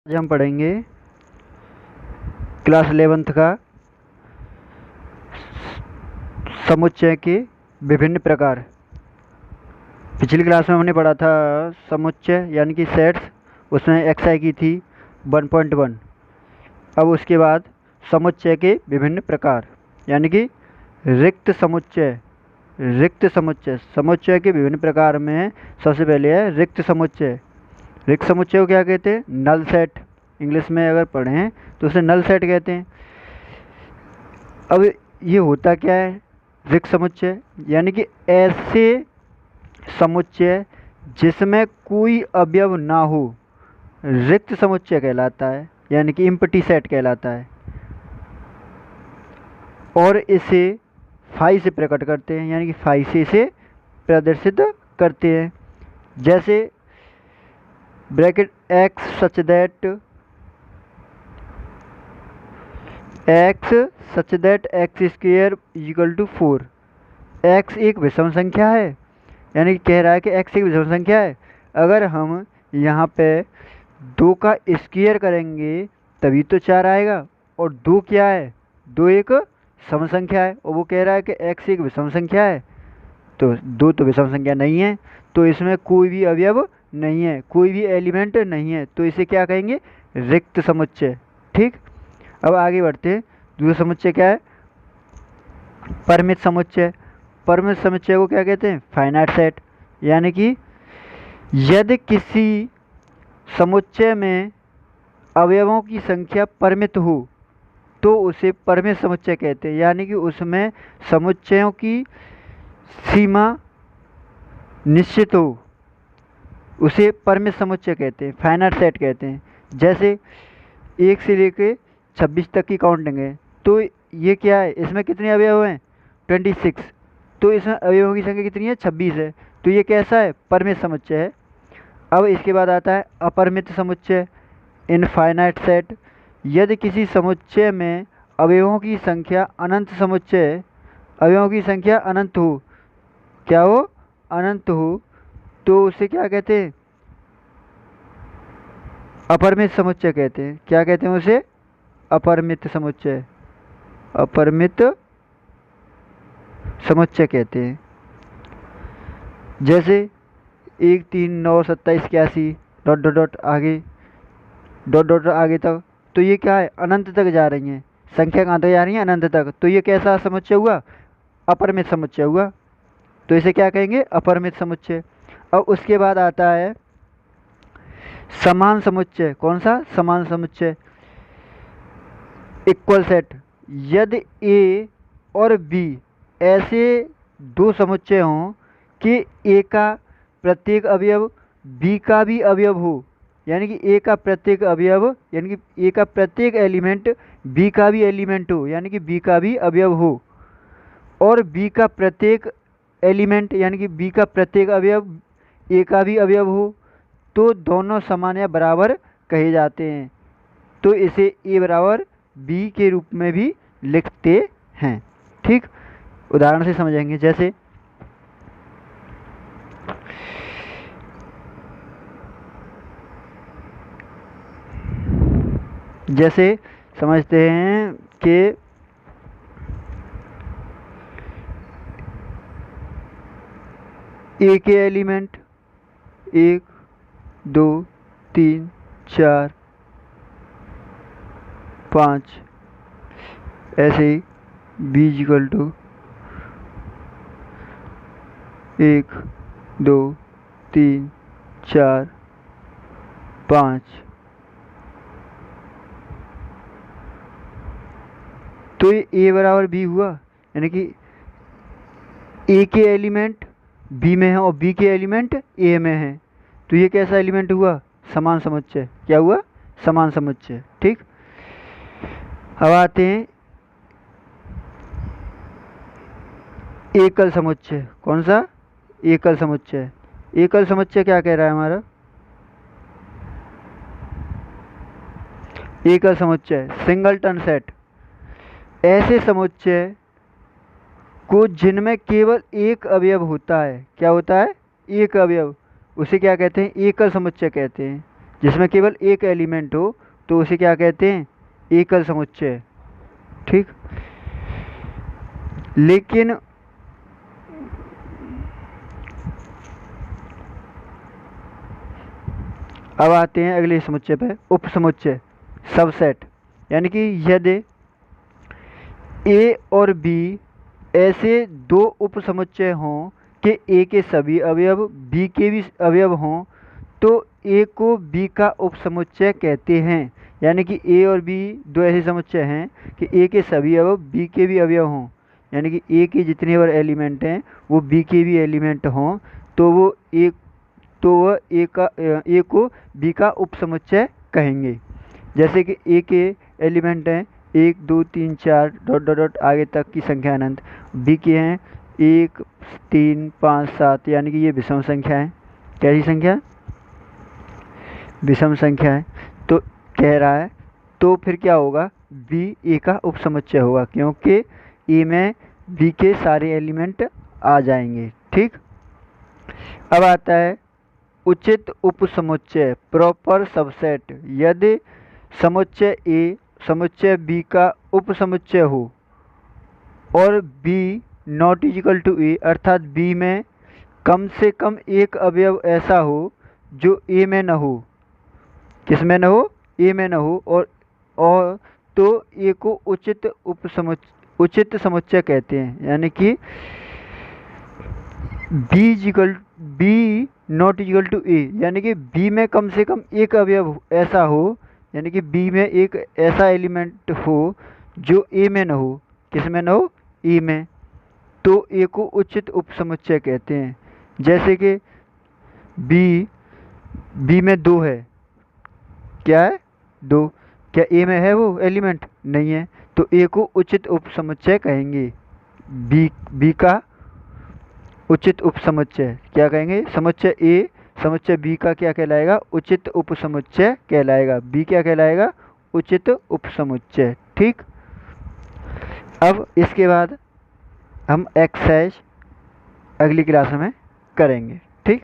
आज हम पढ़ेंगे क्लास 11th का समुच्चय के विभिन्न प्रकार। पिछली क्लास में हमने पढ़ा था समुच्चय यानी कि सेट्स, उसमें एक्सआई की थी 1.1। अब उसके बाद समुच्चय के विभिन्न प्रकार यानी कि रिक्त समुच्चय। समुच्चय के विभिन्न प्रकार में सबसे पहले है रिक्त समुच्चय। रिक्त समुच्चय को क्या कहते हैं? Null set. इंग्लिश में अगर पढ़ें तो उसे नल सेट कहते हैं। अब ये होता क्या है रिक्त समुच्चय? यानी कि ऐसे समुच्चय जिसमें कोई अवयव ना हो, रिक्त समुच्चय कहलाता है, यानी कि इम्पटी सेट कहलाता है। और इसे फाई से प्रकट करते हैं, यानी कि फाई से इसे प्रदर्शित करते हैं। जैसे bracket x such that x square equal to 4। X एक विषम संख्या है, यानी कि कह रहा है कि एक्स एक विषम संख्या है। अगर हम यहाँ पे 2 का स्क्वायर करेंगे तभी तो 4 आएगा। और 2 क्या है? 2 एक सम संख्या है, और वो कह रहा है कि एक्स एक विषम संख्या है। तो 2 तो विषम संख्या नहीं है, तो इसमें कोई भी अवयव नहीं है, कोई भी एलिमेंट नहीं है, तो इसे क्या कहेंगे? रिक्त समुच्चय। ठीक। अब आगे बढ़ते हैं। दूसरा समुच्चय क्या है? परिमित समुच्चय। परिमित समुच्चय को क्या कहते हैं? Finite set. यानी कि यदि किसी समुच्चय में अवयवों की संख्या परिमित हो तो उसे परिमित समुच्चय कहते हैं। यानी कि उसमें समुच्चयों की सीमा निश्चित हो, उसे परिमित समुच्चय कहते हैं, फाइनाइट सेट कहते हैं। जैसे 1 से लेकर 26 तक की काउंटिंग है, तो ये क्या है? इसमें कितने अवयव हैं? 26। तो इसमें अवयवों की संख्या कितनी है? 26 है। तो ये कैसा है? परिमित समुच्चय है। अब इसके बाद आता है अपरिमित समुच्चय, इनफाइनाइट सेट। यदि किसी समुच्चय में अवयवों की संख्या अनंत समुच्चय, अवयवों की संख्या अनंत हो, क्या हो? अनंत हो, तो उसे क्या कहते हैं? अपरिमित समुच्चय कहते हैं। क्या कहते हैं उसे? अपरिमित समुच्चय। अपरिमित समुच्चय कहते हैं। जैसे 1 3 9 27 81 डॉट डॉट डॉट आगे, डॉट डॉट आगे तक, तो ये क्या है? अनंत तक जा रही हैं, संख्या कहाँ तक जा रही है? अनंत तक। तो ये कैसा समुच्चय हुआ? अपरिमित समुच्चय हुआ। तो इसे क्या कहेंगे? अपरिमित समुच्चय। अब उसके बाद आता है समान समुच्चय। कौन सा? समान समुच्चय। Equal set. यदि ए और बी ऐसे 2 समुच्चय हों कि ए का प्रत्येक अवयव बी का भी अवयव हो, यानी कि ए का प्रत्येक अवयव यानी कि ए का प्रत्येक एलिमेंट बी का भी एलिमेंट हो, यानी कि बी का भी अवयव हो, और बी का प्रत्येक एलिमेंट यानी कि बी का प्रत्येक अवयव ए का भी अवयव हो, तो दोनों समान या बराबर कहे जाते हैं। तो इसे ए बराबर बी के रूप में भी लिखते हैं। ठीक। उदाहरण से समझेंगे। जैसे समझते हैं कि ए के एलिमेंट 1 2 3 4 5, ऐसे ही बी इक्वल टू 1 2 3 4 5। तो ये ए बराबर बी हुआ, यानी कि ए के एलिमेंट बी में है और बी के एलिमेंट ए में है। तो ये कैसा एलिमेंट हुआ? समान समुच्चय। क्या हुआ? समान समुच्चय। ठीक। अब आते हैं एकल समुच्चय। कौन सा? एकल समुच्चय। एकल समुच्चय क्या कह रहा है हमारा? एकल समुच्चय सिंगलटन सेट। ऐसे समुच्चय को जिनमें केवल एक अवयव होता है। क्या होता है? एक अवयव। उसे क्या कहते हैं? एकल समुच्चय कहते हैं। जिसमें केवल एक एलिमेंट हो तो उसे क्या कहते हैं, एकल समुच्चय। ठीक। लेकिन अब आते हैं अगले समुच्चय पे, उप समुच्चय, सबसेट। यानी कि यदि ए और बी ऐसे दो उप समुच्चय हों कि ए के सभी अवयव बी के भी अवयव हों तो ए को बी का उप समुच्चय कहते हैं। यानी कि ए और बी दो ऐसे समुच्चय हैं कि ए के सभी अवयव बी के भी अवयव हों, यानी कि ए के जितने और एलिमेंट हैं वो बी के भी एलिमेंट हों, तो वह ए को बी का उप समुच्चय कहेंगे। जैसे कि ए के एलिमेंट हैं 1 2 3 4 डॉट डॉट डॉट आगे तक की संख्या अनंत, बी के हैं 1 3 5 7, यानी कि ये विषम संख्या है। कैसी संख्या, विषम संख्या है। तो कह रहा है तो फिर क्या होगा, बी ए का उप समुच्चय होगा क्योंकि ए में बी के सारे एलिमेंट आ जाएंगे। ठीक। अब आता है उचित उप समुच्चय, प्रॉपर सबसेट। यदि समुच्चय ए समुच्चय बी का उप समुच्चय हो और बी नॉट इजिकल टू ए, अर्थात बी में कम से कम एक अवयव ऐसा हो जो ए में न हो। किस में न हो, ए में न हो। और तो ए को उचित समुच्चय कहते हैं। यानी कि बी नॉट इक्वल टू ए, यानी कि बी में कम से कम एक अवयव ऐसा हो, यानी कि बी में एक ऐसा एलिमेंट हो जो ए में न हो। किस में न हो, ए में। तो ए को उचित उपसमुच्चय कहते हैं। जैसे कि बी में 2 है, क्या है 2, क्या ए में है वो एलिमेंट, नहीं है, तो ए को उचित उपसमुच्चय कहेंगे। बी का उचित उपसमुच्चय क्या कहेंगे, समुच्चय ए समुच्चय बी का क्या कहलाएगा, उचित उपसमुच्चय कहलाएगा। बी क्या कहलाएगा, उचित उपसमुच्चय। ठीक। अब इसके बाद हम एक्सरसाइज अगली क्लास में करेंगे। ठीक।